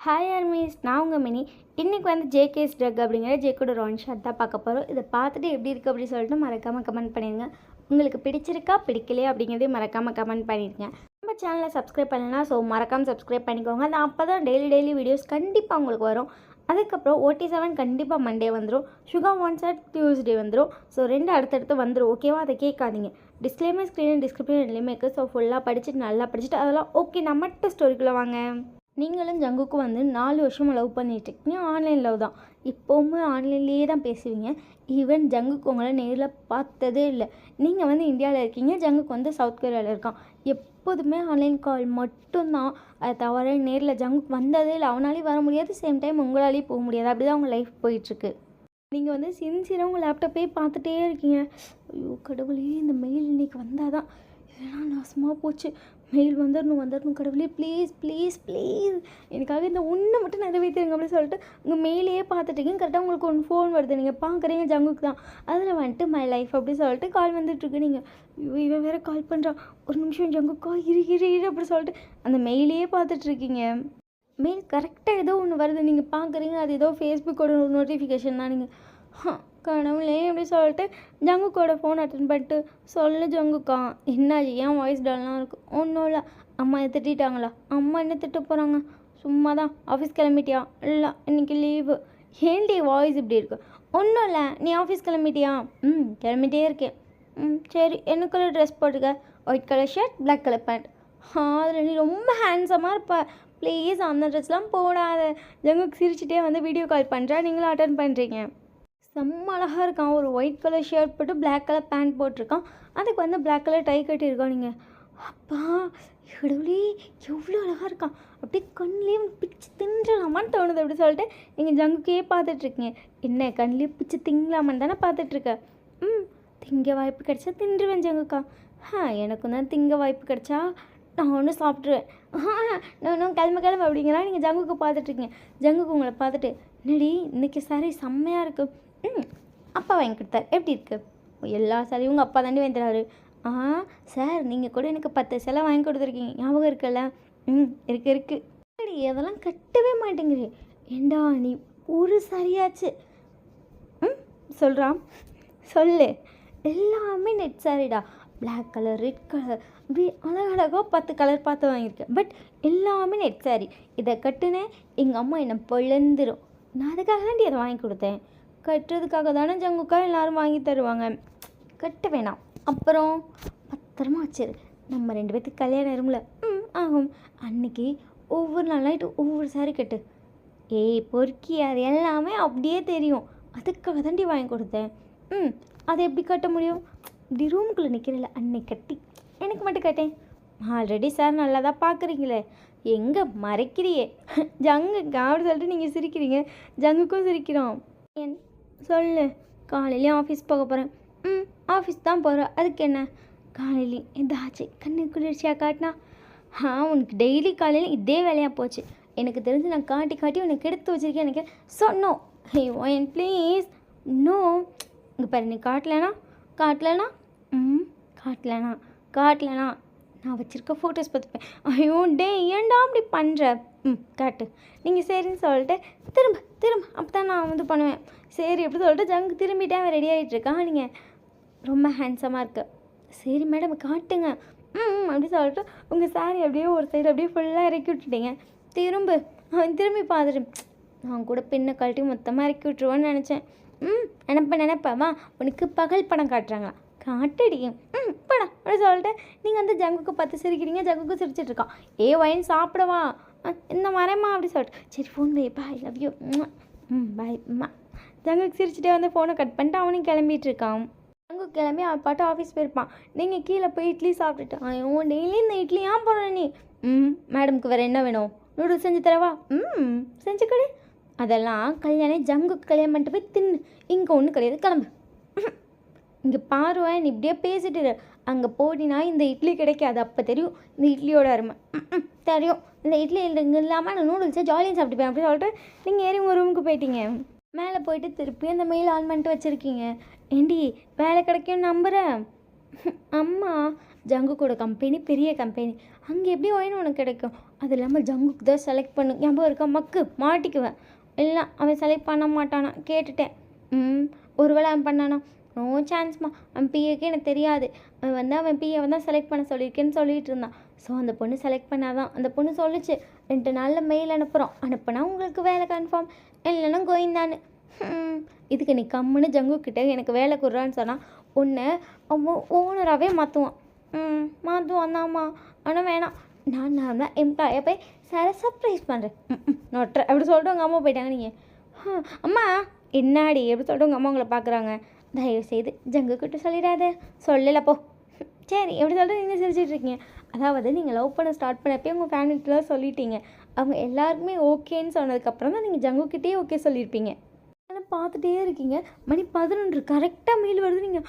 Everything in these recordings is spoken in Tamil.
ஹாய் ஆர்மிஸ், நான் உங்கள் மினி. இன்றைக்கி வந்து ஜேகேஸ் ட்ரக் அப்படிங்கிற ஜேக்கோட ரான் ஷாட் தான் பார்க்க போகிறோம். இதை பார்த்துட்டு எப்படி இருக்குது அப்படின்னு சொல்லிட்டு மறக்காமல் கமெண்ட் பண்ணிடுங்க. உங்களுக்கு பிடிச்சிருக்கா பிடிக்கலையா அப்படிங்கிறதே மறக்காமல் கமெண்ட் பண்ணிடுங்க. நம்ம சேனலை சப்ஸ்கிரைப் பண்ணலாம், ஸோ மறக்காமல் சப்ஸ்கிரைப் பண்ணிக்கோங்க. அது அப்போ தான் டெய்லி வீடியோஸ் கண்டிப்பாக உங்களுக்கு வரும். அதுக்கப்புறம் OT7 கண்டிப்பாக மண்டே வந்துடும், சுகர் வான்சட் டியூஸ்டே வந்துடும். ஸோ ரெண்டு அடுத்தடுத்து வந்துடும், ஓகேவா? அதை கேட்காதீங்க. டிஸ்க்ளைமர் ஸ்க்ரீன் டிஸ்கிரிப்ஷன் ரெண்டுலேயுமே இருக்குது. ஸோ ஃபுல்லாக படிச்சுட்டு நல்லா படிச்சுட்டு அதெல்லாம் ஓகே. நம்ம ஸ்டோரிக்குள்ளே வாங்க. நீங்களும் ஜங்குக்கும் வந்து 4 வருஷமாக லவ் பண்ணிட்டுருக்கீங்க. ஆன்லைன் லவ் தான், இப்போவுமே ஆன்லைன்லேயே தான் பேசுவீங்க. ஈவன் ஜங்குக்கு உங்களை நேரில் பார்த்ததே இல்லை. நீங்கள் வந்து இந்தியாவில் இருக்கீங்க, ஜங்குக்கு வந்து சவுத் கொரியாவில் இருக்கான். எப்போதுமே ஆன்லைன் கால் மட்டும்தான், அதை தவிர நேரில் ஜங்குக்கு வந்ததே இல்லை. அவனாலேயும் வர முடியாது, சேம் டைம் உங்களாலேயும் போக முடியாது. அப்படி தான் உங்கள் லைஃப் போயிட்டுருக்கு. நீங்கள் வந்து சின்சியராக உங்கள் லேப்டாப்பே பார்த்துட்டே இருக்கீங்க. ஐயோ கடவுளே, இந்த மெயில் இன்றைக்கி வந்தால் தான், இல்லைனா நாசமாக போச்சு. மெயில் வந்துடணும் கடவுளே, ப்ளீஸ் ப்ளீஸ் ப்ளீஸ் எனக்காக இந்த ஒன்று மட்டும் நிறைவேற்றுங்க அப்படின்னு சொல்லிட்டு உங்கள் மெயிலே பார்த்துட்டீங்க. கரெக்டாக உங்களுக்கு ஒன்று ஃபோன் வருது, நீங்கள் பார்க்குறீங்க ஜங்குக்கு தான். அதில் வந்துட்டு மை லைஃப் அப்படின்னு சொல்லிட்டு கால் வந்துட்டுருக்கு. நீங்கள் இவன் வேறு கால் பண்ணுறான், ஒரு நிமிஷம் ஜங்குக்கா இரு அப்படி சொல்லிட்டு அந்த மெயிலே பார்த்துட்ருக்கீங்க. மெயில் கரெக்டாக ஏதோ ஒன்று வருது, நீங்கள் பார்க்குறீங்க. அது ஏதோ ஃபேஸ்புக்கோட நோட்டிஃபிகேஷன் தான். நீங்கள் கடவுளே அப்படி சொல்லிட்டு ஜங்குக்கோட ஃபோன் அட்டன் பண்ணிட்டு, சொல்லு ஜங்குக்கா என்னாச்சு, ஏன் வாய்ஸ் டல்லாம் இருக்குது? ஒன்றும் இல்லை. அம்மா என்ன திட்டாங்களா? அம்மா என்ன திட்ட போகிறாங்க? சும்மா தான். ஆஃபீஸ் கிளம்பிட்டியா? இல்லை இன்றைக்கி லீவு. ஏன்டி வாய்ஸ் இப்படி இருக்குது? ஒன்றும் இல்லை. நீ ஆஃபீஸ் கிளம்பிட்டியா? கிளம்பிட்டே இருக்கேன். சரி, என்ன கலர் ட்ரெஸ் போட்டுக்க? White colour shirt, black colour pant. அதில் நீ ரொம்ப ஹேண்ட்ஸமாக இருப்ப, ப்ளீஸ் அந்த ட்ரெஸ்லாம் போடாத. ஜங்குக்கு சிரிச்சுட்டே வந்து வீடியோ கால் பண்ணுறா, நீங்களும் அட்டன் பண்ணுறீங்க. செம்ம அழகாக இருக்கான். ஒரு ஒயிட் கலர் ஷர்ட் போட்டு பிளாக் கலர் பேண்ட் போட்டிருக்கான். அதுக்கு வந்து பிளாக் கலர் டை கட்டியிருக்கான். நீங்கள் அப்பா கடவுளே எவ்வளோ அழகாக இருக்கான். அப்படியே கண்ணிலே பிச்சு தின்றலாமான்னு தோணுது அப்படி சொல்லிட்டு நீங்கள் ஜங்குக்கே பார்த்துட்ருக்கீங்க. என்ன கண்ணிலே பிச்சு திங்கலாமான்னு தானே பார்த்துட்ருக்க? திங்க வாய்ப்பு கிடச்சா தின்றுவேன் ஜங்குக்கா. எனக்கும் தான் திங்க வாய்ப்பு கிடச்சா நான் ஒன்றும் சாப்பிட்ருவேன். நான் கிளம்ப அப்படிங்கிறா. நீங்கள் ஜங்குக்கு பார்த்துட்ருக்கீங்க. ஜங்குக்கு உங்களை பார்த்துட்டு, என்னடி இன்றைக்கி சாரி செம்மையாக இருக்குது. அப்பா வாங்கி கொடுத்தாரு, எப்படி இருக்குது? எல்லா சாரியும் உங்கள் அப்பா தாண்டி வாங்கி தராரு. சார் நீங்கள் கூட எனக்கு 10 சேலை வாங்கி கொடுத்துருக்கீங்க, ஞாபகம் இருக்குல்ல? இருக்குது. சரி, அதெல்லாம் கட்டவே மாட்டேங்குது. ஏண்டா நீ ஒரு சரியாச்சு சொல்கிறான். சொல்லு. எல்லாமே நெட் சாரிடா, பிளாக் கலர், ரெட் கலர், இப்படி அழகழகாக 10 கலர் பார்த்து வாங்கியிருக்கேன். பட் எல்லாமே நெட் சாரி. இதை கட்டுனேன், எங்கள் அம்மா என்னை பொழந்துரும். நான் அதுக்காக தாண்டி அதை வாங்கி கொடுத்தேன். கட்டுறதுக்காக தானே ஜங்குக்கா எல்லோரும் வாங்கி தருவாங்க. கட்ட வேணாம், அப்புறம் பத்திரமா வச்சிரு. நம்ம 2 பேர்த்துக்கு கல்யாணம் ஆயிரும்ல? ஆகும். அன்றைக்கி ஒவ்வொரு நாள் நைட்டு ஒவ்வொரு சாரி கட்டு. பொறுக்கி, அது எல்லாமே அப்படியே தெரியும். அதுக்காக தாண்டி வாங்கி கொடுத்தேன். அதை எப்படி கட்ட முடியும்? இப்படி ரூமுக்குள்ளே நிற்கிறல, அன்னைக்கு கட்டி எனக்கு மட்டும் கட்டேன். ஆல்ரெடி சார் நல்லா தான் பார்க்குறீங்களே, எங்கே மறைக்கிறியே ஜங்குக்கா அப்படி சொல்லிட்டு நீங்கள் சிரிக்கிறீங்க. ஜங்குக்கும் சிரிக்கிறோம். சொல்லு. காலையிலேயும் ஆஃபீஸ் போக போகிறேன். ஆஃபீஸ் தான் போகிறேன், அதுக்கு என்ன? காலையிலையும் ஏதாச்சும் கண்ணு குளிர்ச்சியாக காட்டினா? உனக்கு டெய்லி காலையில் இதே வேலையாக போச்சு. எனக்கு தெரிஞ்சு நான் காட்டி உனக்கு எடுத்து வச்சுருக்கேன். எனக்கு சொன்னோம். என் ப்ளீஸ் நோ. இங்கே பாரு, நீ காட்டலைனா நான் வச்சுருக்க ஃபோட்டோஸ் பார்த்துப்பேன். ஐயோ டே, ஏன்டா அப்படி பண்ணுற? காட்டு. நீங்கள் சரின்னு சொல்லிட்டு திரும்ப அப்போ தான் நான் வந்து பண்ணுவேன். சரி அப்படி சொல்லிட்டு ஜங்கு திரும்பிட்டேன், அவன் ரெடி ஆகிட்டுருக்கான். நீங்கள் ரொம்ப ஹேண்ட்ஸமாக இருக்கு. சரி மேடம் காட்டுங்க. அப்படி சொல்லிட்டு உங்கள் சாரி அப்படியே ஒரு சைடு அப்படியே ஃபுல்லாக இறக்கி விட்டுட்டீங்க. திரும்பி பார்த்துட்டு, நான் கூட பின்னை கழட்டி மொத்தமாக இறக்கி விட்டுருவோன்னு நினச்சேன். நினைப்பேன். உனக்கு பகல் படம் காட்டுறாங்களா? காட்டடியும் படம் அப்படி சொல்லிட்டு நீங்கள் வந்து ஜங்குக்கு பார்த்து சிரிக்கிறீங்க. ஜங்குக்கு சிரிச்சிட்ருக்கான். ஒயின் சாப்பிடவா? இந்த வரேம்மா அப்படி சொல்லிட்டு, சரி ஃபோன் வை, பாய், லவ் யூ, பாய் அம்மா. ஜங்குக்கு சிரிச்சுட்டே வந்து ஃபோனை கட் பண்ணிட்டு அவனையும் கிளம்பிட்டு இருக்கான். ஜங்கு கிளம்பி அவன் பாட்டு ஆஃபீஸ் போயிருப்பான். நீங்கள் கீழே போய் இட்லி சாப்பிட்டுட்டு, டெய்லி இந்த இட்லி ஏன் போடுற நீ? மேடம்க்கு வேறு என்ன வேணும்? நூடுல்ஸ் செஞ்சு தரவா? செஞ்சு கொடு. அதெல்லாம் கல்யாணம் ஜங்குக்கு கல்யாணம் பண்ணிட்டு போய் தின்னு. இங்கே ஒன்றும் கிடையாது, கிளம்பு. இங்கே பாருவேன், நீ இப்படியே பேசிட்டு அங்கே போட்டினா இந்த இட்லி கிடைக்காது, அப்போ தெரியும் இந்த இட்லியோட அருமை. தெரியும், இந்த இட்லி இங்கே இல்லாமல் நான் நூடுல்ஸை ஜாலியாக சாப்பிட்டுப்பேன் அப்படி சொல்லிட்டு நீங்கள் ஏறி உங்கள் ரூமுக்கு போயிட்டீங்க. மேலே போயிட்டு திருப்பி அந்த மெயில் ஆன் பண்ணிட்டு வச்சுருக்கீங்க. ஏண்டி வேலை கிடைக்கும்னு நம்புகிறேன்? அம்மா ஜங்குக்கோட கம்பெனி பெரிய கம்பெனி, அங்கே எப்படி ஒயின் உனக்கு கிடைக்கும்? அது இல்லாமல் ஜங்குக்கு தான் செலக்ட் பண்ணு, ஞாபகம் இருக்கா? மக்கு மாட்டிக்குவேன். இல்லை அவன் செலக்ட் பண்ண மாட்டானா கேட்டுட்டேன். ஒருவேளை அவன் பண்ணானா? நோ சான்ஸ்மா, அவன் பிஏக்கே எனக்கு தெரியாது. அவன் பிஏவை தான் செலக்ட் பண்ண சொல்லியிருக்கேன்னு சொல்லிட்டு இருந்தான். ஸோ அந்த பொண்ணு செலக்ட் பண்ணாதான். அந்த பொண்ணு சொல்லிச்சு 2 நாளில் மெயில் அனுப்புகிறோம், அனுப்புனா உங்களுக்கு வேலை கன்ஃபார்ம், இல்லைன்னா கோயிந்தான்னு. இதுக்கு நீ கம்முன்னு ஜங்குக்கிட்ட எனக்கு வேலை கொடுறான்னு சொன்னால் ஒன்று ஓனராகவே மாற்றுவான். மாற்றுவான் தான்மா, ஆனால் வேணாம், நான் தான் எம்ப்ளாயை போய் சர்ப்ரைஸ் பண்ணுறேன். நொட்டுற அப்படி சொல்லிட்டு உங்கள் அம்மா போயிட்டாங்க. நீங்கள் அம்மா என்னாடி எப்படி சொல்லிட்டு உங்கள் அம்மா உங்களை பார்க்குறாங்க. தயவுசெய்து ஜங்குக்கிட்ட சொல்லிடாத. சொல்லலப்போ. சரி எப்படி சொல்லிட்டு நீங்கள் சிரிச்சிட்ருக்கீங்க. அதாவது நீங்கள் லவ் பண்ண ஸ்டார்ட் பண்ணப்பே உங்கள் ஃபேமிலிக்கிட்டலாம் சொல்லிட்டீங்க. அவங்க எல்லாருக்குமே ஓகேன்னு சொன்னதுக்கப்புறம் தான் நீங்கள் ஜங்குக்கிட்டே ஓகே சொல்லியிருப்பீங்க. ஆனால் பார்த்துட்டே இருக்கீங்க, மணி 11 கரெக்டாக மெயில் வருது. நீங்கள்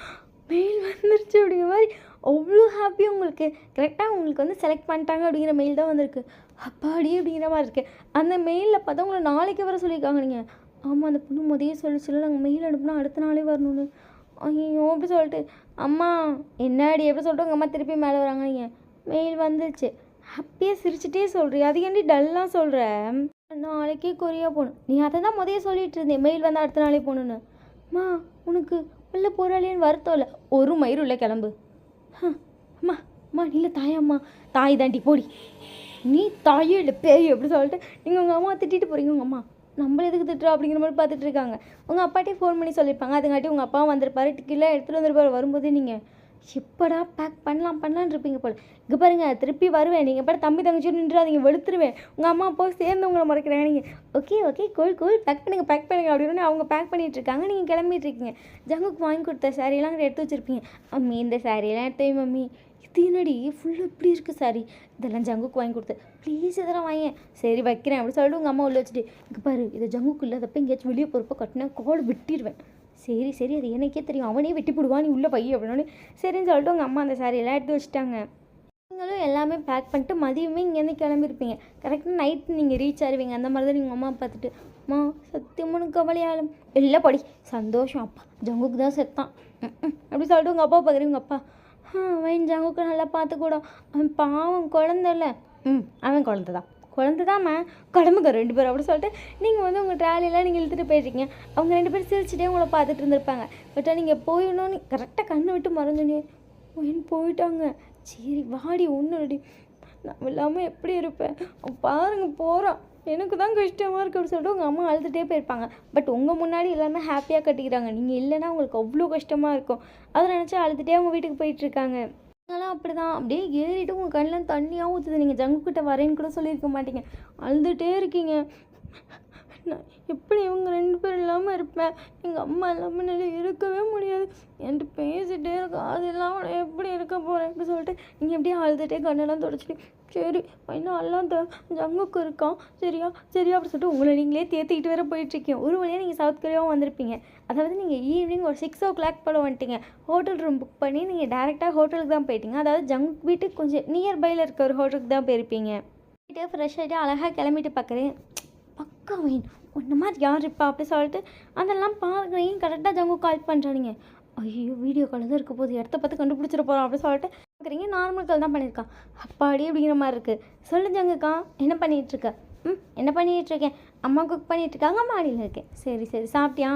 மெயில் வந்துருச்சு அப்படிங்கிற மாதிரி அவ்வளோ ஹாப்பி உங்களுக்கு. கரெக்டாக உங்களுக்கு வந்து செலக்ட் பண்ணிட்டாங்க அப்படிங்கிற மெயில் தான் வந்திருக்கு. அப்பாடி அப்படிங்கிற மாதிரி இருக்குது. அந்த மெயிலில் பார்த்தா உங்களை நாளைக்கு வர சொல்லியிருக்காங்க. நீங்கள் ஆமாம் அந்த பொண்ணு முதலே சொல்லிச்சுல நாங்கள் மெயில் அனுப்புனா அடுத்த நாளே வரணும்னு. ஐயோ அப்படி சொல்லிட்டு அம்மா என்னாடி எப்படி சொல்லிட்டு உங்கள் அம்மா திருப்பி மேலே வராங்க. நீங்கள் மெயில் வந்துருச்சு ஹாப்பியாக சிரிச்சிட்டே சொல்கிறீ, அது ஏன்டி டல்லாக சொல்கிற? நாளைக்கே கொரியா போகணும். நீ அதை தான் முதல்ல சொல்லிட்டு இருந்தேன், மெயில் வந்தால் அடுத்த நாளே போகணுன்னு. அம்மா உனக்கு உள்ள போகிறாளேன்னு வருத்தம் இல்லை, ஒரு மயிறு உள்ள கிளம்பு. அம்மா அம்மா இல்லை தாயம்மா, தாய் தாண்டி போடி, நீ தாயே இல்லை பேய் எப்படி சொல்லிட்டு நீங்கள் உங்கள் அம்மா திட்டிட்டு போகிறீங்க. உங்கள் அம்மா நம்மள எதுக்கு திட்டுறோம் அப்படிங்கிற மாதிரி பார்த்துட்டு இருக்காங்க. உங்கள் அப்பாட்டே ஃபோன் பண்ணி சொல்லியிருப்பாங்க. அதுங்காட்டி உங்கள் அப்பாவும் வந்திருப்பாரு, டிக்கெட்லாம் எடுத்துகிட்டு வந்துருப்பாரு. வரும்போதே நீங்கள் எப்படா பேக் பண்ணலான்னு இருப்பீங்க போல். இங்கே பாருங்கள் திருப்பி வருவேன், நீங்கள் எப்போ தம்பி தங்கச்சி நின்றாதீங்க, வெளுத்துருவேன். உங்கள் அம்மா அப்பா சேர்ந்து உங்களை மறைக்கிறாங்க. நீங்கள் ஓகே கூல் பேக் பண்ணுங்க அப்படின்னு அவங்க பேக் பண்ணிகிட்டு இருக்காங்க. நீங்கள் கிளம்பிட்டு இருக்கீங்க. ஜங்குக்கு வாங்கி கொடுத்த சாரீலாம் எடுத்து வச்சுருப்பீங்க. மம்மி இந்த சாரீலாம் எடுத்து மம்மி, இது என்னடி ஃபுல்லாக இப்படி இருக்குது சாரி, இதெல்லாம் ஜங்குக்கு வாங்கி கொடுத்து ப்ளீஸ் இதெல்லாம் வாங்க. சரி வைக்கிறேன் அப்படி சொல்லிட்டு உங்கள் அம்மா உள்ள வச்சுட்டு இங்கே பாரு இதை ஜங்குக்கு இல்லாதப்போ எங்கேயாச்சும் வெளியே போகிறப்ப கட்டினா கோடு விட்டிடுவேன். சரி அது எனக்கே தெரியும், அவனே வெட்டி போடுவான், நீ உள்ளே பைய அப்படின்னு. சரின்னு சொல்லிட்டு உங்கள் அம்மா அந்த சாரியெல்லாம் எடுத்து வச்சுட்டாங்க. நீங்களும் எல்லாமே பேக் பண்ணிட்டு மதியமே இங்கேருந்து கிளம்பியிருப்பீங்க. கரெக்டாக நைட்டு நீங்கள் ரீச் ஆடுவீங்க. அந்த மாதிரி தான் நீங்கள் அம்மா பார்த்துட்டு அம்மா சத்தியமான கவலையாலும் இல்லை படி சந்தோஷம், அப்பா ஜங்குக்கு தான் செத்தான் அப்படி சொல்லிட்டு உங்கள் அப்பா பார்க்குறீங்க. உங்கள் அப்பா அவன் ஜங்குக்கு நல்லா பார்த்துக்கூடும், அவன் பாவம் குழந்தைல்ல. அவன் குழந்தைதாம்மா கடமைக்க 2 பேரும் அப்படி சொல்லிட்டு நீங்கள் வந்து உங்கள் ட்ராலியெல்லாம் நீங்கள் இழுத்துட்டு போயிட்டீங்க. அவங்க 2 பேரும் சிரிச்சுட்டே உங்களை பார்த்துட்டு இருந்திருப்பாங்க. பட் நீங்கள் போயிடணும்னு கரெக்டாக கண்ணை விட்டு மறந்துனே போயிட்டாங்க. சரி வாடி ஒன்று ரெடி, நான் இல்லாமல் எப்படி இருப்பேன் பாருங்கள் போகிறான், எனக்கு தான் கஷ்டமாக இருக்குது அப்படி சொல்லிட்டு உங்கள் அம்மா அழுதுகிட்டே போயிருப்பாங்க. பட் உங்கள் முன்னாடி எல்லாமே ஹாப்பியாக கட்டிக்கிறாங்க. நீங்கள் இல்லைன்னா உங்களுக்கு அவ்வளோ கஷ்டமாக இருக்கும். அதை நினச்சா அழுதுகிட்டே அவங்க வீட்டுக்கு போயிட்டுருக்காங்க. நீங்களாம் அப்படி தான் அப்படியே ஏறிட்டு உங்கள் கண்ணில் தண்ணியாக ஊற்றுது. நீங்கள் ஜங்குக்கிட்ட வரேன்னு கூட சொல்லியிருக்க மாட்டீங்க, அழுதுகிட்டே இருக்கீங்க. நான் எப்படி இவங்க 2 பேரும் இல்லாமல் இருப்பேன், எங்கள் அம்மா இல்லாமல் என்னால் இருக்கவே முடியாது, என்கிட்ட பேசிகிட்டே இருக்கா, அது இல்லாமல் நான் எப்படி இருக்க போகிறேன் அப்படி சொல்லிட்டு நீங்கள் எப்படியே அழுதுகிட்டே கண்ணெல்லாம் தொடச்சிட்டு சரி இன்னும் எல்லாம் ஜங்குக்கு இருக்கான் சரியா அப்படி சொல்லிட்டு உங்களை நீங்களே தேத்திக்கிட்டு வேற போயிட்டுருக்கீங்க. ஒரு வழியாக நீங்கள் சவுத் கொரியாவும் வந்திருப்பீங்க. அதாவது நீங்கள் ஈவினிங் ஒரு 6 o'clock போல் வந்துட்டீங்க. ஹோட்டல் ரூம் புக் பண்ணி நீங்கள் டேரெக்டாக ஹோட்டலுக்கு தான் போயிட்டீங்க. அதாவது ஜங்க் வீட்டுக்கு கொஞ்சம் நியர்பையில் இருக்க ஒரு ஹோட்டலுக்கு தான் போயிருப்பீங்க. போயிட்டு ஃப்ரெஷ் ஆகிட்டு அழகாக கிளம்பிட்டு பார்க்குறேன். பக்கா வேணும் ஒன்று மாதிரி யார் இருப்பா அப்படி சொல்லிட்டு அதெல்லாம் பார்க்குறீங்க. கரெக்டாக ஜங்கு கால் பண்ணுறானுங்க. ஐயோ வீடியோ கால் தான் இருக்க போது, இடத்த பார்த்து கண்டுபிடிச்சிட போகிறோம் அப்படி சொல்லிட்டு பார்க்குறீங்க. நார்மல் கால் தான் பண்ணியிருக்கான். அப்பாடி அப்படிங்கிற மாதிரி இருக்குது. சொல்லு ஜங்குக்கா என்ன பண்ணிகிட்ருக்க? என்ன பண்ணிகிட்ருக்கேன், அம்மா குக் பண்ணிகிட்ருக்காங்க, மாடியில் இருக்கேன். சரி சாப்பிட்டியா?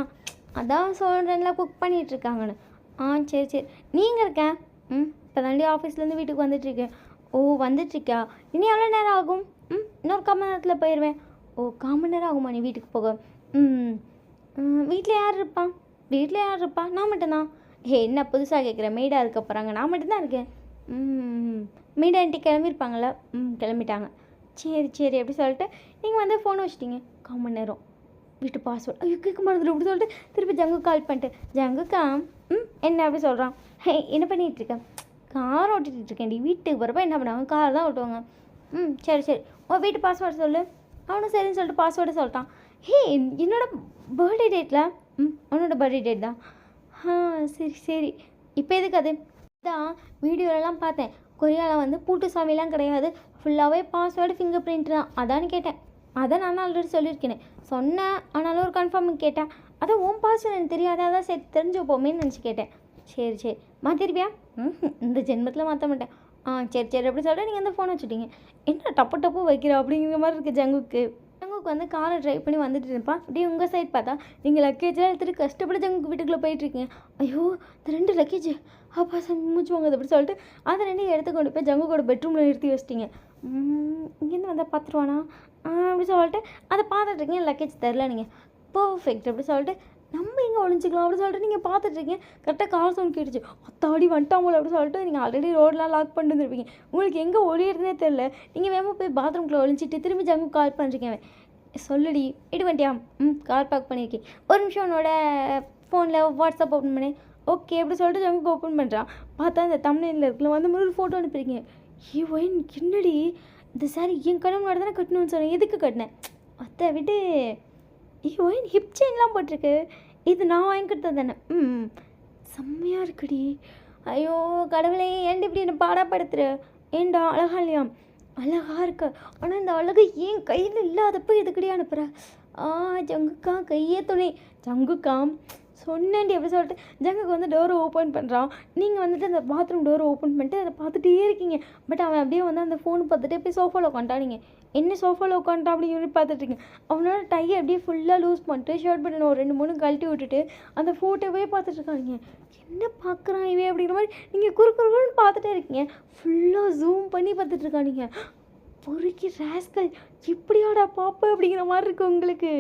அதான் சொல்கிறேன்ல குக் பண்ணிகிட்ருக்காங்கன்னு. சரி நீங்கள் இருக்கேன். இப்போ தாண்டி ஆஃபீஸ்லேருந்து வீட்டுக்கு வந்துட்டுருக்கேன். ஓ வந்துட்டுருக்கியா, இனி எவ்வளோ நேரம் ஆகும்? இன்னொரு 1/4 மணி நேரத்தில் போயிடுவேன். ஓ 1/4 மணி நேரம் ஆகுமா நீ வீட்டுக்கு போக? வீட்டில் யார் இருப்பா? நான் மட்டும்தான். என்ன புதுசாக கேட்குறேன், மெய்டாக இருக்க போகிறாங்க, நான் மட்டும்தான் இருக்கேன். மெய்டா ஆண்டி கிளம்பியிருப்பாங்களா? கிளம்பிட்டாங்க. சரி அப்படி சொல்லிட்டு நீங்கள் வந்து ஃபோனை வச்சிட்டிங்க. 1/4 மணி நேரம் வீட்டு பாஸ்வேர்டு ஐயோ கேட்க மாட்டேங்குது அப்படி சொல்லிட்டு திருப்பி ஜங்கு கால் பண்ணிட்டு ஜங்குக்கா என்ன அப்படி சொல்கிறான். என்ன பண்ணிகிட்ருக்கேன்? கார் ஓட்டிகிட்ருக்கேன். வீட்டுக்கு போகிறப்ப என்ன பண்ணுவாங்க, கார் தான் ஓட்டுவாங்க. சரி உன் வீட்டு பாஸ்வேர்டு சொல்லு. அவனும் சரின்னு சொல்லிட்டு பாஸ்வேர்டு சொல்லிட்டான். என்னோட பர்த்டே டேட்டில் அவனோட பர்த்டே டேட் தான். சரி இப்போ எதுக்கு அது தான் வீடியோலலாம் பார்த்தேன். கொரியாவில் வந்து பூட்டு சாமிலாம் கிடையாது, ஃபுல்லாகவே பாஸ்வேர்டு ஃபிங்கர் பிரிண்ட் தான். அதான்னு கேட்டேன். அதான் நான் ஆல்ரெடி சொல்லியிருக்கேனே சொன்னேன், ஆனாலும் ஒரு கன்ஃபார்முக்கு கேட்டேன். அதான் உன் பாஸ்வேர்டு எனக்கு தெரியாது, அதான் சரி தெரிஞ்சு போமேன்னு நினச்சி கேட்டேன். சரி மாற்றிருப்பியா? இந்த ஜென்மத்தில் மாற்ற மாட்டேன். சரி சரி அப்படி சொல்லிட்டு நீங்கள் அந்த ஃபோனை வச்சுட்டீங்க. என்ன டப்பு டப்பு வைக்கிற அப்படிங்கிற மாதிரி இருக்குது ஜங்குக்கு. ஜங்குக்கு வந்து காரை ட்ரைவ் பண்ணி வந்துட்டு இருப்பான். அப்படியே உங்கள் சைட் பார்த்தா நீங்கள் லக்கேஜெலாம் எடுத்துகிட்டு கஷ்டப்பட்டு ஜங்குக்கு வீட்டுக்குள்ளே போயிட்டுருக்கீங்க. ஐயோ இந்த 2 லக்கேஜ் அப்பா சாமி மூச்சு வாங்குது அப்படி சொல்லிட்டு அதை 2 எடுத்து கொண்டு போய் ஜங்குக்கோட பெட்ரூமில் நிறுத்தி வச்சிட்டிங்க. இங்கேருந்து வந்தால் பார்த்துருவானா அப்படி சொல்லிட்டு அதை பார்த்துட்ருக்கீங்க. லக்கேஜ் தெரில நீங்கள் பர்ஃபெக்ட் அப்படி சொல்லிட்டு நம்ம எங்கே ஒழிஞ்சிக்கலாம் அப்படி சொல்லிட்டு நீங்கள் பார்த்துட்ருக்கீங்க. கரெக்டாக கார் சவுண்ட் கேட்டுச்சு. அத்தாடி வந்துட்டாமல் அப்படி சொல்லிட்டு நீங்கள் ஆல்ரெடி ரோடெலாம் லாக் பண்ணிட்டு வந்துருப்பீங்க. உங்களுக்கு எங்கே ஒழியிறதுனே தெரில. நீங்கள் வேகமாக போய் பாத்ரூம்குள்ளே ஒழிஞ்சிட்டு திரும்பி ஜங்கு கால் பண்ணுறீங்க. சொல்லுடி இடி வண்டியா? கார் பார்க் பண்ணியிருக்கேன். ஒரு நிமிஷம் உன்னோட ஃபோனில் வாட்ஸ்அப் ஓப்பன் பண்ணி ஓகே அப்படி சொல்லிட்டு ஜங்குக்கு ஓப்பன் பண்ணுறான். பார்த்தா இந்த தமிழ்நிலையில் இருக்குல்ல வந்து ஒரு ஃபோட்டோ அனுப்பியிருக்கீங்க. ஒயின் என்னடி இந்த சாரி என் கடன் முன்னாடி தானே கட்டணும்னு சொன்னேன். எதுக்கு கட்டினேன்? அதை விட்டு ஒயின் ஹிப் செயின்லாம் போட்டிருக்கு. இது நான் வாங்கி கொடுத்தது தானே. செம்மையாக இருக்குடி. ஐயோ கடவுளே ஏன்டி இப்படி என்ன பாடப்படுத்துற? ஏண்டா அழகா இல்லையா? அழகாக இருக்க. ஆனால் இந்த அழகு ஏன் கையில் இல்லாதப்போ எதுக்கடி அனுப்புகிற? ஜங்குக்கா கையே துணை. ஜங்குக்கா சொன்னேன்டி அப்படி சொல்லிட்டு ஜங்குக்கு வந்து டோரை ஓப்பன் பண்ணுறான். நீங்கள் வந்துட்டு அந்த பாத்ரூம் டோரை ஓப்பன் பண்ணிட்டு அதை பார்த்துட்டே இருக்கீங்க. பட் அவன் அப்படியே வந்து அந்த ஃபோன் பார்த்துட்டு போய் சோஃபாவில் உட்காந்துட்டானிங்க. என்ன சோஃபாவில் உட்காந்துட்டான் அப்படின்னு சொல்லி பார்த்துட்ருக்கீங்க. அவனோட டையை அப்படியே ஃபுல்லாக லூஸ் பண்ணிட்டு ஷர்ட் பட்டன் ஒரு 2-3 கழட்டி விட்டுட்டு அந்த ஃபோட்டோவே பார்த்துட்ருக்காங்க. என்ன பார்க்குறான் இவே அப்படிங்கிற மாதிரி நீங்கள் குறுக்குன்னு பார்த்துட்டே இருக்கீங்க. ஃபுல்லாக ஜூம் பண்ணி பார்த்துட்ருக்கானிங்க. பொறுக்கி ராஸ்கல் இப்படியாடா பாப்பா அப்படிங்கிற மாதிரி இருக்கு உங்களுக்கு.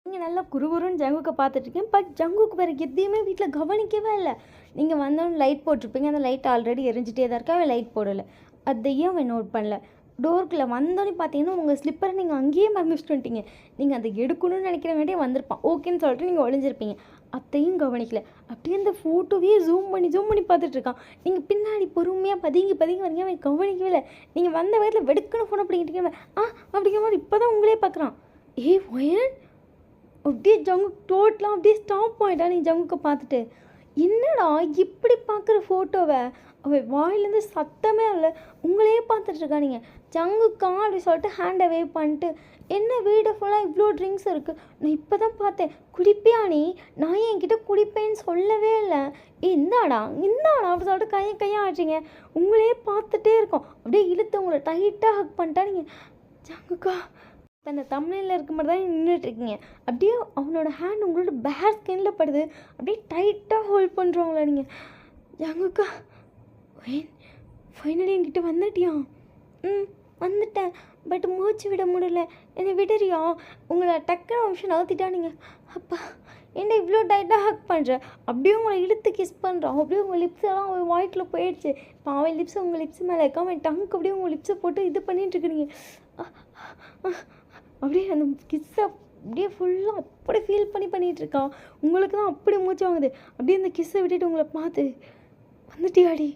நீங்கள் நல்லா குறுகுறுன்னு ஜங்குக்கை பார்த்துட்ருக்கேன். பட் ஜங்குக்கு வேறு எதையுமே வீட்டில் கவனிக்கவே இல்லை. நீங்கள் வந்தோன்னு லைட் போட்டிருப்பீங்க. அந்த லைட் ஆல்ரெடி எரிஞ்சிட்டே தான் இருக்கா. அவன் லைட் போடலை. அதையும் அவன் நோட் பண்ணல. டோருக்குள்ளே வந்தோன்னே பார்த்தீங்கன்னா உங்கள் ஸ்லிப்பரை நீங்கள் அங்கேயே மறந்துட்டு வந்துட்டீங்க. நீங்கள் அதை எடுக்கணும்னு நினைக்கிறவங்ககிட்டே வந்திருப்பான். ஓகேன்னு சொல்லிட்டு நீங்கள் ஒழிஞ்சிருப்பீங்க. அத்தையும் கவனிக்கல. அப்படியே அந்த ஃபோட்டோவே ஜூம் பண்ணி பார்த்துட்ருக்கான். நீங்கள் பின்னாடி பொறுமையாக பதுங்கி வரீங்க. அவன் கவனிக்கவே இல்லை. நீங்கள் வந்த வயதில் வெடுக்குன்னு ஃபோனை பிடிக்கிட்டீங்க. அப்படிங்கிற மாதிரி இப்போ தான் உங்களே பார்க்குறான். ஒயன் அப்படியே ஜங்கு டோட்டலாக அப்படியே ஸ்டாப் ஆகிட்டா. நீ ஜங்குக்கு பார்த்துட்டு என்னடா இப்படி பார்க்குற ஃபோட்டோவை? அவள் வாயிலேருந்து சத்தமே இல்லை. உங்களையே பார்த்துட்ருக்கா. நீங்கள் ஜங்குக்கா அப்படி சொல்லிட்டு ஹேண்டை வேவ் பண்ணிட்டு என்ன வீடு ஃபுல்லாக இவ்வளோ ட்ரிங்க்ஸ் இருக்குது. நான் இப்போ தான் பார்த்தேன். குடிப்பியா நீ? நான் என்கிட்ட குடிப்பேன்னு சொல்லவே இல்லை. இந்தாடா அப்படி சொல்லிட்டு கையை ஆச்சுங்க. உங்களையே பார்த்துட்டே இருக்கோம். அப்படியே இழுத்து உங்களை டைட்டாக ஹக் பண்ணிட்டா. நீங்கள் ஜங்குக்கா அந்த தமிழில் இருக்க மாதிரி தான் நின்றுட்டுருக்கீங்க. அப்படியே அவனோட ஹேண்ட் உங்களோட பேர் ஸ்கின்னில் படுது. அப்படியே டைட்டாக ஹோல்ட் பண்ணுறவங்கள நீங்கள். ஜங்குக்கா ஃபைனலி என்கிட்ட வந்துட்டியா? வந்துட்டேன். பட் மூச்சு விட முடியல. என்னை விடுறியா? உங்களை டக்குன்னு நிமிஷம் நகர்த்திட்டா. நீங்கள் அப்பா என்ன இவ்வளோ டைட்டாக ஹக் பண்ணுற? அப்படியே உங்களை இழுத்து கிஸ் பண்ணுறான். அப்படியே உங்கள் லிப்ஸ் எல்லாம் அவன் வாய்க்கில் போயிடுச்சு. இப்போ அவன் லிப்ஸ் உங்கள் லிப்ஸ் மேலே இருக்க. அவன் டங்க்கு அப்படியே உங்கள் லிப்ஸை போட்டு இது பண்ணிட்டுருக்குறீங்க. அப்படியே அந்த கிஸ்ஸை அப்படியே ஃபுல்லாக அப்படி ஃபீல் பண்ணிகிட்ருக்கான். உங்களுக்கு தான் அப்படி மூச்சு வாங்குது. அப்படியே அந்த கிஸ்ஸை விட்டுட்டு உங்களை பார்த்து வந்துட்டியாடி?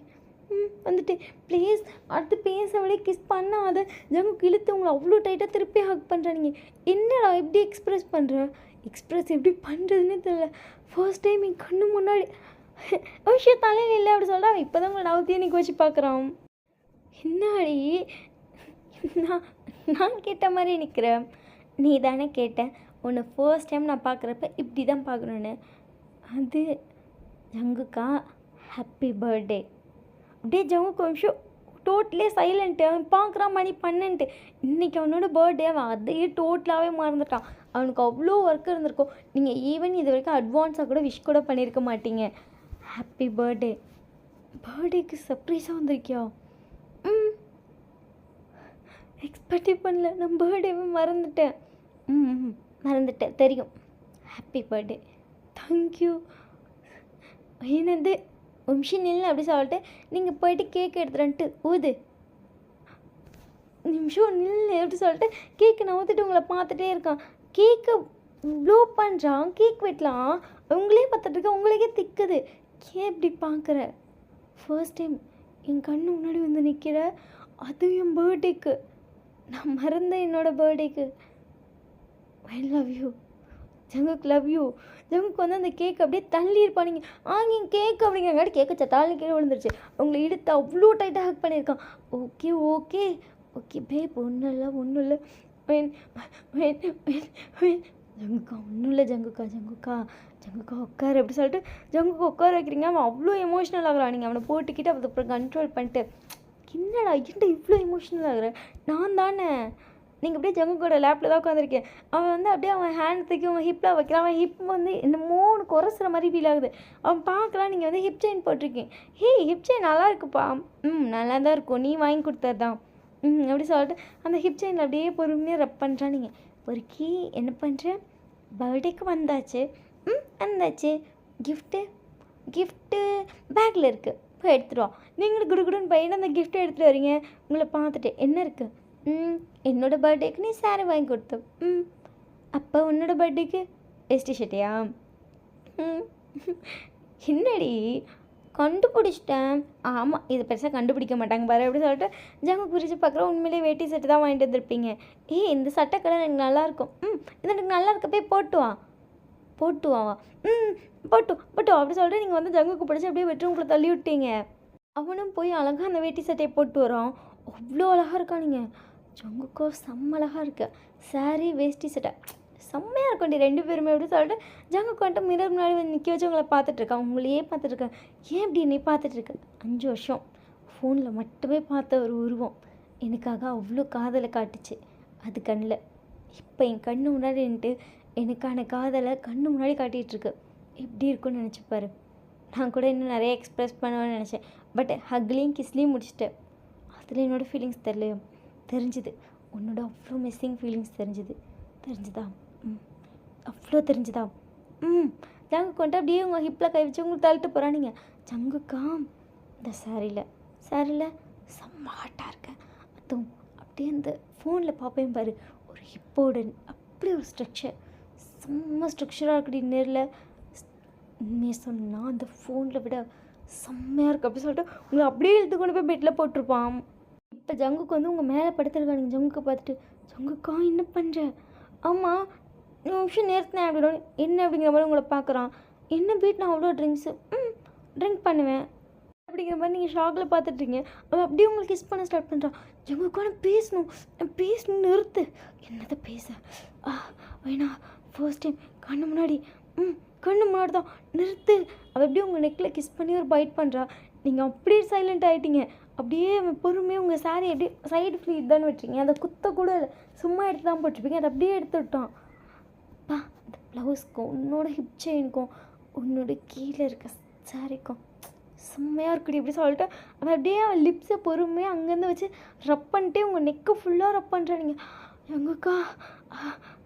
வந்துட்டு ப்ளீஸ் அடுத்து பேச விட கிஸ் பண்ணாத. ஜங்குக்கு இழுத்து உங்களை அவ்வளோ டைட்டாக திருப்பி ஹக் பண்ணுற. நீங்கள் என்னடா எப்படி எக்ஸ்ப்ரெஸ் எப்படி பண்ணுறதுன்னே தெரியல. ஃபர்ஸ்ட் டைம் என் கண்ணு முன்னாடி விஷயம் தலையில் இல்லை அப்படி சொல்கிறா. இப்போ தான் உங்களை நவத்தியே நிற்க வச்சு பார்க்குறான். என்னாடி நான் கேட்ட மாதிரி நிற்கிறேன். நீ தானே கேட்டேன் உன்னை ஃபர்ஸ்ட் டைம் நான் பார்க்குறப்ப இப்படி தான் பார்க்கணுன்னு. அது ஜங்குக்கா ஹாப்பி பர்த்டே. அப்படியே ஜங்குக்கு நிமிஷம் டோட்டலே சைலண்ட்டு. அவன் பார்க்குறான் மணி 12. இன்றைக்கி அவனோட பர்த்டே. அவன் அதையே டோட்டலாகவே மறந்துட்டான். அவனுக்கு அவ்வளோ ஒர்க் இருந்திருக்கும். நீங்கள் ஈவன் இது வரைக்கும் அட்வான்ஸாக கூட விஷ் கூட பண்ணியிருக்க மாட்டீங்க. ஹாப்பி பர்த்டேக்கு சர்ப்ரைஸாக வந்திருக்கியா? எக்ஸ்பெக்டே பண்ணல. நான் பர்த்டேவை மறந்துட்டேன். தெரியும். Happy birthday. தேங்க்யூ. என்னது நிமிஷம் நில்ல அப்படி சொல்லிட்டு நீங்கள் போயிட்டு கேக் எடுத்துட்டு ஊது. நிமிஷம் நில்லு அப்படி சொல்லிட்டு கேக்கு நவுத்திட்டு உங்களை பார்த்துட்டே இருக்கான். கேக்கை ப்ளோ பண்ணுறான். கேக் வெட்டலாம். உங்களே பார்த்துட்ருக்க. உங்களுக்கே திக்குது. ஏன் இப்படி பார்க்குற? ஃபர்ஸ்ட் டைம் என் கண்ணு முன்னாடி வந்து நிற்கிற. அதுவும் என் பர்த்டேக்கு. நான் மறந்தேன் என்னோட பர்த்டேக்கு. ஐ லவ் யூ ஜங்குக்கு. Love you. ஜங்குக்கு வந்து அந்த கேக் அப்படியே தள்ளி இருப்பானிங்க. என் கேக் அப்படிங்கிறங்காட்டி கேக்கை சத்தாலி கீழே விழுந்துருச்சு. உங்களை இழுத்து அவ்வளோ டைட்டாக ஹக் பண்ணியிருக்கான். ஓகே பேப் ஒன்றும் இல்லை. ஜங்குக்கா ஒன்றும் இல்லை ஜங்குக்கா ஜங்குக்கா ஜங்குக்கா உட்காரு அப்படி சொல்லிட்டு ஜங்குக்கா உட்கார வைக்கிறீங்க. அவன் அவ்வளோ எமோஷ்னல் ஆகுறான். நீங்கள் அவனை போட்டுக்கிட்டு அதுக்கப்புறம் கண்ட்ரோல் பண்ணிட்டு என்னடா இவ்வளோ எமோஷ்னல் ஆகுற நான் தானே. நீங்கள் அப்படியே ஜங்குக்கோட லேப்பில் தான் உட்காந்துருக்கேன். அவன் வந்து அப்படியே அவன் ஹேண்ட் தூக்கி அவன் ஹிப்பில் வைக்கிறான். அவன் ஹிப் வந்து என்னமோ குறைச்சிற மாதிரி ஃபீல் ஆகுது. அவன் பார்க்கலாம் நீங்கள் வந்து ஹிப் செயின் போட்டிருக்கீங்க. ஹிப் செயின் நல்லா இருக்குப்பா. நல்லா தான் இருக்கும், நீ வாங்கி கொடுத்தது தான். அப்படி சொல்லிட்டு அந்த ஹிப் செயினில் அப்படியே பொறுமையாக ரப் பண்ணுறான். நீங்கள் ஒரு கீ என்ன பண்ணுறேன், பர்த்டேக்கு வந்தாச்சு. வந்தாச்சு. கிஃப்ட்டு பேக்கில் இருக்குது, போய் எடுத்துகிட்டு வா. நீங்களும் குடுகுடுன்னு பையன் அந்த கிஃப்ட்டை எடுத்துகிட்டு வரீங்க. உங்களை பார்த்துட்டு என்ன இருக்குது, என்னோடய பர்த்டேக்கு நீ சாரி வாங்கி கொடுத்த. அப்போ உன்னோட பர்த்டேக்கு வேஷ்டி ஷர்ட்டையா? என்னடி கண்டுபிடிச்சிட்டேன். ஆமாம், இது பெருசாக கண்டுபிடிக்க மாட்டாங்க பாரு அப்படி சொல்லிட்டு ஜங்குக்கு பிரித்து பார்க்குறோம். உண்மையிலே வேட்டி சட்டை தான் வாங்கிட்டு வந்திருப்பீங்க. இந்த சட்டை கலர் எனக்கு நல்லாயிருக்கும். இது எனக்கு நல்லா இருக்க, போய் போட்டு வா. போட்டு அப்படி சொல்லிட்டு நீங்கள் வந்து ஜங்குக்கு பிடிச்சி அப்படியே பெட்ரூம்குள்ளே தள்ளி விட்டீங்க. அவனும் போய் அழகாக அந்த வேட்டி சட்டையை போட்டு வரான். அவ்வளோ அழகாக இருக்கா. நீங்கள் ஜங்குக்கோ செம்ம அழகாக இருக்கு. சாரி வேஷ்டி சட்டை செம்மையாக இருக்கும்டி ரெண்டு பேருமே அப்படி சொல்லிட்டு ஜங்குக்கு வந்துட்டு மிரர் முன்னாடி வந்து நிற்க வச்சு உங்களை பார்த்துட்ருக்கான். உங்களையே பார்த்துட்ருக்கேன். ஏன் இப்படி என்னை பார்த்துட்ருக்கேன்? 5 வருஷம் ஃபோனில் மட்டுமே பார்த்த ஒரு உருவம் எனக்காக அவ்வளோ காதலை காட்டுச்சு. அது கண்ணில் இப்போ என் கண்ணு முன்னாடி நின்றுட்டு எனக்கான காதலை கண்ணு முன்னாடி காட்டிகிட்ருக்கு. எப்படி இருக்குன்னு நினச்சிப்பாரு. நான் கூட இன்னும் நிறைய எக்ஸ்ப்ரெஸ் பண்ணுவேன்னு நினச்சேன். பட் ஹக்லேயும் கிஸ்லேயும் முடிச்சிட்டேன். அதில் என்னோடய ஃபீலிங்ஸ் தெரிஞ்சுது. உன்னோட அவ்வளோ மிஸ்ஸிங் ஃபீலிங்ஸ் தெரிஞ்சுதா? அவ்வளோ தெரிஞ்சுதா? ஜங்கு கொண்டு அப்படியே உங்கள் ஹிப்பில் கை வச்சு உங்களுக்கு தள்ளிட்டு போகிறானீங்க. ஜங்குக்கா இந்த சாரியில் செம்ம ஹாட்டாக இருக்கேன். அதுவும் அப்படியே அந்த ஃபோனில் பார்ப்பேன் பாரு, ஒரு ஹிப்போட அப்படி ஒரு செம்ம ஸ்ட்ரக்சராக இருக்குடி. நேரில் உண்மையை சொன்னால் அந்த ஃபோனில் விட செம்மையாக இருக்குது அப்படி சொல்லிட்டு உங்களை அப்படியே இழுத்து கொண்டு போய் பெட்டில் போட்டிருப்பான். இப்போ ஜங்குக்கு வந்து உங்கள் மேலே படுத்துருக்கா. நீங்கள் ஜங்குக்கு பார்த்துட்டு ஜங்குக்கா என்ன பண்ணுற? ஆமாம் நிமிஷம் நேரத்தில் அப்படி என்ன அப்படிங்கிற மாதிரி உங்களை பார்க்குறான். என்ன பீட் நான் அவ்வளோ ட்ரிங்க் பண்ணுவேன் அப்படிங்கிற மாதிரி நீங்கள் ஷாக்கில் பார்த்துட்ருக்கீங்க. அவன் அப்படியே உங்களுக்கு கிஸ் பண்ண ஸ்டார்ட் பண்ணுறான். ஜங்குக்கா நான் பேசணும் நிறுத்து. என்னதை பேச வேணா ஃபர்ஸ்ட் டைம் கண்ணு முன்னாடி தான் நிறுத்து. அவள் அப்படியே உங்கள் நெக்கில் கிஸ் பண்ணி ஒரு பைட் பண்ணுறா. நீங்கள் அப்படியே சைலண்ட் ஆகிட்டீங்க. அப்படியே பொறுமையாக உங்கள் சாரி அப்படியே சைடு ஃப்ளீட் தான் விட்டுறீங்க. அதை குத்த கூட இல்லை, சும்மா எடுத்து தான் போட்டிருப்பீங்க. அதை அப்படியே எடுத்து விட்டான். இந்த ப்ளவுஸ்க்கும் உன்னோட ஹிப் செயினுக்கும் உன்னோட கீழே இருக்க சாரிக்கும் செம்மையாக இருக்குடி இப்படி சொல்லிட்டு அவன் அப்படியே அவன் லிப்ஸை பொறுமையாக அங்கேருந்து வச்சு ரப் பண்ணிட்டே உங்கள் நெக்கு ஃபுல்லாக ரப் பண்ணுறா. நீங்கள்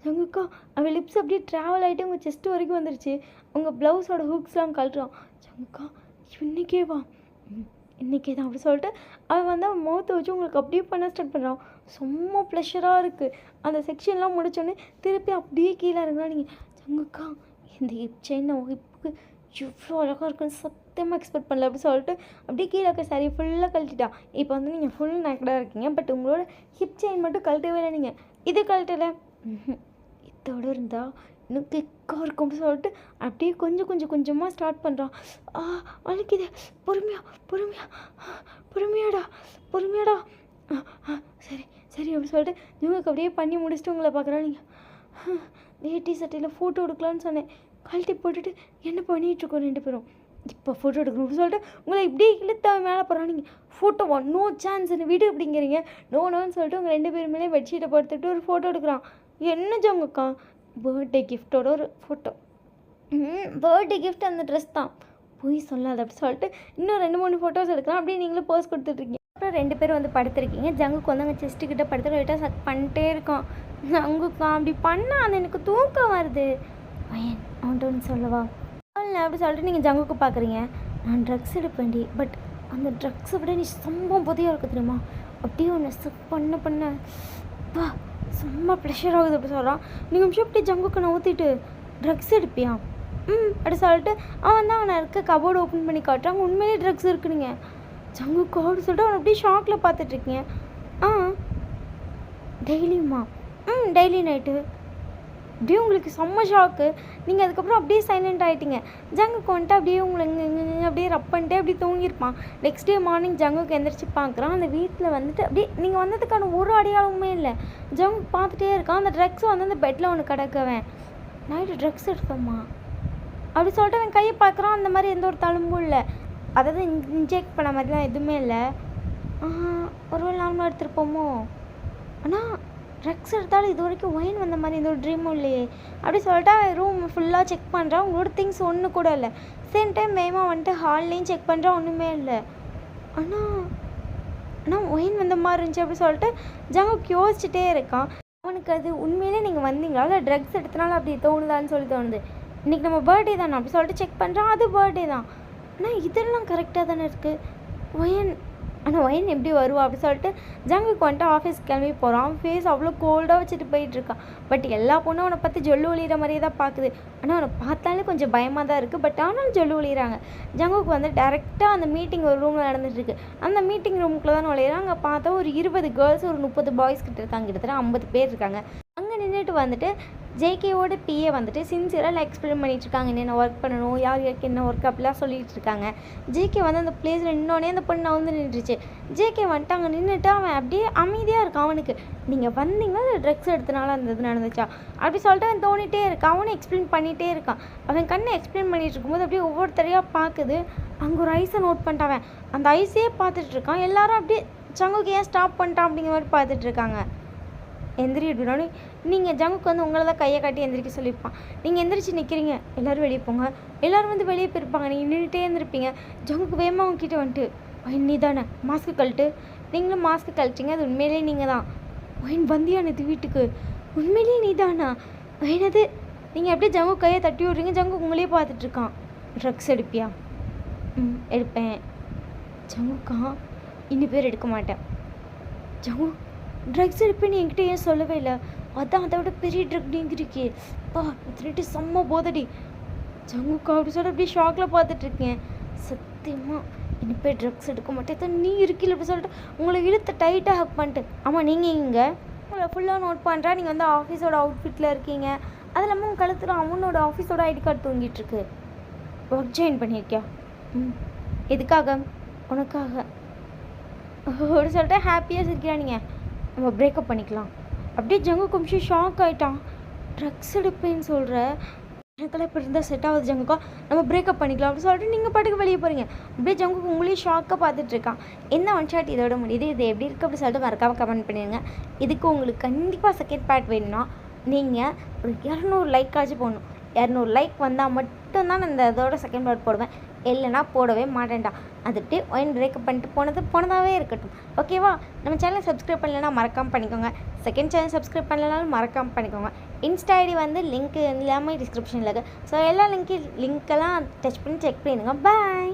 ஜங்குக்கா அவள் லிப்ஸ் அப்படியே ட்ராவல் ஆகிட்டு உங்கள் செஸ்ட்டு வரைக்கும் வந்துருச்சு. உங்கள் ப்ளவுஸோட ஹூக்ஸ்லாம் கழட்டுறான். ஜங்குக்கா இன்றைக்கே வா, இன்றைக்கே தான் அப்படி சொல்லிட்டு அவன் வந்து அவன் மௌத்தை வச்சு உங்களுக்கு அப்படியே பண்ண ஸ்டார்ட் பண்ணுறான். செம்ம ப்ளஷராக இருக்குது. அந்த செக்ஷன்லாம் முடித்தோடனே திருப்பி அப்படியே கீழே இருக்குன்னா நீங்கள் ஜங்குக்கா இந்த ஹிப் செயின் நம்ம ஹிப்புக்கு எவ்வளோ அழகாக இருக்குன்னு சத்தியமாக எக்ஸ்பெக்ட் பண்ணல அப்படி சொல்லிட்டு அப்படியே கீழே இருக்க சாரி ஃபுல்லாக கழட்டிட்டான். இப்போ வந்து நீங்கள் ஃபுல் நேக்கடாக இருக்கீங்க. பட் உங்களோட ஹிப் செயின் மட்டும் கழட்டவே இல்லை. நீங்கள் இது கழட்டலை, இதோடு இருந்தால் இன்னும் கிளிக்காக இருக்கும் அப்படி சொல்லிட்டு அப்படியே கொஞ்சமாக ஸ்டார்ட் பண்ணுறான். வலிக்குது, பொறுமையாடா சரி அப்படி சொல்லிட்டு இவங்களுக்கு அப்படியே பண்ணி முடிச்சுட்டு உங்களை பார்க்குறா. நீங்கள் வேட்டி சட்டையில் ஃபோட்டோ எடுக்கலான்னு சொன்னேன், கழட்டி போட்டுட்டு என்ன பண்ணிகிட்ருக்கோம் 2 பேரும். இப்போ ஃபோட்டோ எடுக்கணும்னு சொல்லிட்டு உங்களை இப்படியே இழுத்த மேலே போகிறான். நீங்கள் ஃபோட்டோவா, நோ சான்ஸ், என்ன வீடு அப்படிங்கிறீங்க. நோன்னு சொல்லிட்டு உங்கள் 2 பேர் மேலே பெட்ஷீட்டை படுத்துட்டு ஒரு ஃபோட்டோ எடுக்கிறான். என்ன ஜங்குக்கா? பர்த்டே கிஃப்டோட ஒரு ஃபோட்டோ. பர்த்டே கிஃப்ட் அந்த ட்ரெஸ் தான், போய் சொல்லாது அப்படி சொல்லிட்டு இன்னும் 2-3 ஃபோட்டோஸ் எடுக்கலாம். அப்படியே நீங்களும் போஸ் கொடுத்துட்ருக்கீங்க. அப்புறம் 2 பேரும் வந்து படுத்துருக்கீங்க. ஜங்குக்கு வந்து அங்கே செஸ்ட்டுக்கிட்ட படுத்து லைட்டாக சக் பண்ணிட்டே இருக்கான். ஜங்குக்கா அப்படி பண்ணால் அது எனக்கு தூக்கம் வருது. அவன்கிட்ட ஒன்று சொல்லவா அப்படி சொல்லிட்டு நீங்கள் ஜங்குக்கு பார்க்குறீங்க. நான் ட்ரக்ஸ் எடுப்பேன்டி, பட் அந்த ட்ரக்ஸை விட நீ சம்பவம் புதியாக இருக்கு தெரியுமா? அப்படியே ஒன்று சக் பண்ண வா செம்ம ப்ரெஷர் ஆகுது அப்படி சொல்கிறான். நீங்கள் நிமிஷம் அப்படியே ஜங்குக்கு நான் ஊற்றிட்டு ட்ரக்ஸ் எடுப்பியா? அப்படி சொல்லிட்டு அவன் தான் அவனை இருக்க கபோர்டு ஓப்பன் பண்ணி காட்டுறாங்க. உண்மையிலே ட்ரக்ஸ் இருக்குதுங்க. ஜங்குக்கு அப்படி சொல்லிட்டு அவனை அப்படியே ஷாக்கில் பார்த்துட்ருக்கீங்க. டெய்லியுமா? Daily night. அப்படியே உங்களுக்கு செம்ம ஷாக்கு. நீங்கள் அதுக்கப்புறம் அப்படியே சைலண்ட் ஆகிட்டீங்க. ஜங்குக்கு வந்துட்டு அப்படியே உங்களை அப்படியே ரப் பண்ணிட்டு அப்படியே தூங்கியிருப்பான். நெக்ஸ்ட் டே மார்னிங் ஜங்குக்கு எந்திரிச்சு பார்க்குறான். அந்த வீட்டில் வந்துட்டு அப்படியே நீங்கள் வந்ததுக்கான ஒரு அடையாளமுமே இல்லை. ஜங்கு பார்த்துட்டே இருக்கான். அந்த ட்ரக்ஸ் வந்து அந்த பெட்டில் ஒன்று கிடக்கவன். நைட்டு ட்ரக்ஸ் எடுத்தோம்மா அப்படி சொல்லிட்டு அவன் கையை பார்க்குறான். அந்த மாதிரி எந்த ஒரு தழும்பும் இல்லை, அதாவது இன்ஜெக்ட் பண்ண மாதிரிலாம் எதுவுமே இல்லை. ஒருவேளை நார்மலாக எடுத்துருப்போமோ. ஆனால் ட்ரக்ஸ் எடுத்தாலும் இது வரைக்கும் ஒயின் வந்த மாதிரி எந்த ஒரு ட்ரீமும் இல்லையே அப்படி சொல்லிட்டு அவன் ரூம் ஃபுல்லாக செக் பண்ணுறான். உங்களோட திங்ஸ் ஒன்று கூட இல்லை. சேம் டைம் வேகமாக வந்துட்டு ஹால்லையும் செக் பண்ணுறான், ஒன்றுமே இல்லை. ஆனால் ஒயின் வந்த மாதிரி இருந்துச்சு அப்படி சொல்லிட்டு ஜங்குக் யோசிச்சுட்டே இருக்கான். அவனுக்கு அது உண்மையிலே நீங்கள் வந்தீங்களா இல்லை ட்ரக்ஸ் எடுத்தனால அப்படி தோணுதான்னு சொல்லி தோணுது. இன்றைக்கி நம்ம பர்த்டே தானே அப்படி சொல்லிட்டு செக் பண்ணுறான், அது பர்த்டே தான். ஆனால் இதெல்லாம் கரெக்டாக தானே இருக்குது. ஒயின் ஆனால் ஒயின் எப்படி வருவா அப்படி சொல்லிட்டு ஜங்குக்கு வந்துட்டு ஆஃபீஸ்க்கு கிளம்பி போகிறான். ஃபேஸ் அவ்வளோ கோல்டாக வச்சுட்டு போயிட்டுருக்கான். பட் எல்லா பொண்ணும் அவனை பார்த்து ஜொல்லு ஒளிகிற மாதிரியே தான் பார்க்குது. ஆனால் அவனை பார்த்தாலே கொஞ்சம் பயமாக தான் இருக்குது. பட் ஆனாலும் ஜொல்லு ஒளிகிறாங்க. ஜங்குக்கு வந்து டேரெக்டாக அந்த மீட்டிங் ஒரு ரூமில் நடந்துகிட்ருக்கு. அந்த மீட்டிங் ரூமுக்குள்ளே தான் நுழையிறாங்க. அங்கே பார்த்தா ஒரு 20 கேர்ள்ஸ் ஒரு 30 பாய்ஸ் கிட்ட இருக்காங்க. கிட்டத்தட்ட 50 பேர் இருக்காங்க. அங்கே நின்றுட்டு வந்துட்டு ஜேகேவோட பிஏ வந்துட்டு சின்சியராக எக்ஸ்பிளைன் பண்ணிகிட்ருக்காங்க. என்னென்ன ஒர்க் பண்ணணும், யார் யாருக்கு என்ன ஒர்க் அப்படிலாம் சொல்லிகிட்டு இருக்காங்க. ஜேகே வந்து அந்த பிளேஸில் நின்னோடனே அந்த பொண்ணு வந்து நின்றுச்சு. ஜேகே வந்துட்டு அங்கே நின்றுட்டு அவன் அப்படியே அமைதியாக இருக்கான். அவனுக்கு நீங்கள் வந்தீங்கன்னா இல்லை ட்ரக்ஸ் எடுத்தனால அந்த இது நடந்துச்சா அப்படி சொல்லிட்டு அவன் தோணிகிட்டே இருக்கான். அவனை எக்ஸ்பிளைன் பண்ணிகிட்டே இருக்கான். அவன் கண்ணை எக்ஸ்பிளைன் பண்ணிகிட்டு இருக்கும்போது அப்படியே ஒவ்வொருத்தரையாக பார்க்குது. அங்கே ஒரு ஐஸை நோட் பண்ணிட்டான். அந்த ஐஸையே பார்த்துட்டு இருக்கான். எல்லாரும் அப்படியே ஜங்குக்கு ஏன் ஸ்டாப் பண்ணிட்டான் அப்படிங்கிற மாதிரி பார்த்துட்டு இருக்காங்க. எந்திரி அப்படின்னோடனே நீங்கள் ஜங்குக்கு வந்து உங்களை தான் கையை காட்டி எந்திரிக்க சொல்லியிருப்பான். நீங்கள் எந்திரிச்சு நிற்கிறீங்க, எல்லோரும் வெளியே போங்க. எல்லோரும் வந்து வெளியே போயிருப்பாங்க. நீங்கள் நின்றுட்டே இருந்திருப்பீங்க. ஜங்குக்கு வேகமாக அவங்ககிட்ட வந்துட்டு ஒயின் நீ தானே மாஸ்க்கு கழட்டு. நீங்களும் மாஸ்க்கு கழட்டிங்க, அது உண்மையிலேயே நீங்கள் தான். ஒயின் வந்தியானது வீட்டுக்கு, உண்மையிலேயே நீ தானா? ஒயினது நீங்கள் அப்படியே ஜங்கு கையை தட்டி விட்றீங்க. ஜங்கு உங்களையே பார்த்துட்ருக்கான். ட்ரக்ஸ் எடுப்பியா? எடுப்பேன். ஜங்குக்கா இன்னும் பேர் எடுக்க மாட்டேன். ஜங்கு ட்ரக்ஸ் எடுப்பேன்னு என்கிட்ட ஏன் சொல்லவே இல்லை? அதான் அதை விட பெரிய ட்ரக் நீங்கள் இருக்கே பா, திருட்டு செம்ம போதடி. ஜங்குக்கா அப்படி சொல்ல அப்படியே ஷாக்கில் பார்த்துட்ருக்கேன். சத்தியமாக இனிப்பே ட்ரக்ஸ் எடுக்க மாட்டேன். நீ இருக்கில்ல அப்படி சொல்லிட்டு உங்களை இழுத்து டைட்டாக ஹக் பண்ணிட்டு. ஆமாம் நீங்கள் இங்கே உங்களை ஃபுல்லாக நோட் பண்ணுறா. நீங்கள் வந்து ஆஃபீஸோட அவுட்ஃபிட்டில் இருக்கீங்க. அது இல்லாமல் உங்கள் கழுத்தில் அவனோட ஆஃபீஸோட ஐடி கார்டு தூங்கிட்டுருக்கு. ஒர்க் ஜாயின் பண்ணியிருக்கியா? எதுக்காக? உனக்காக அப்படி சொல்லிட்டு ஹாப்பியாக சிரிக்கிறா. நீங்கள் நம்ம பிரேக்கப் பண்ணிக்கலாம். அப்படியே ஜங்கு கொஞ்சம் ஷாக் ஆகிட்டான். ட்ரக்ஸ் எடுப்பேன்னு சொல்கிற எனக்கெல்லாம் இப்போ இருந்தால் செட் ஆகுது ஜங்குக்கா, நம்ம பிரேக்கப் பண்ணிக்கலாம் அப்படின்னு சொல்லிட்டு நீங்கள் பாட்டுக்கு வெளியே போகிறீங்க. அப்படியே ஜங்குக்கு உங்களையும் ஷாக்காக பார்த்துட்ருக்கான். என்ன ஒன் ஷாட் இதோட முடியுது. இது எப்படி இருக்குது அப்படின்னு சொல்லிட்டு மறக்காமல் கமெண்ட் பண்ணிடுங்க. இதுக்கு உங்களுக்கு கண்டிப்பாக செகண்ட் பார்ட் வேணும்னா நீங்கள் ஒரு 200 லைக் ஆச்சு போடணும். 200 லைக் வந்தால் மட்டும்தான் நான் இதோட செகண்ட் பார்ட் போடுவேன். இல்லைனா போடவே மாட்டேன்டா. அது அப்படியே ஒயின் பிரேக்கப் பண்ணிட்டு போனதாகவே இருக்கட்டும். ஓகேவா? நம்ம சேனலை சப்ஸ்கிரைப் பண்ணலைன்னா மறக்காமல் பண்ணிக்கோங்க. செகண்ட் சேனல் சப்ஸ்கிரைப் பண்ணலனாலும் மறக்காமல் பண்ணிக்கோங்க. இன்ஸ்டா ஐடி வந்து லிங்க் எல்லாமே டிஸ்கிரிப்ஷனில் இருக்குது. ஸோ எல்லா லிங்க்கெல்லாம் டச் பண்ணி செக் பண்ணிடுங்க. பாய்.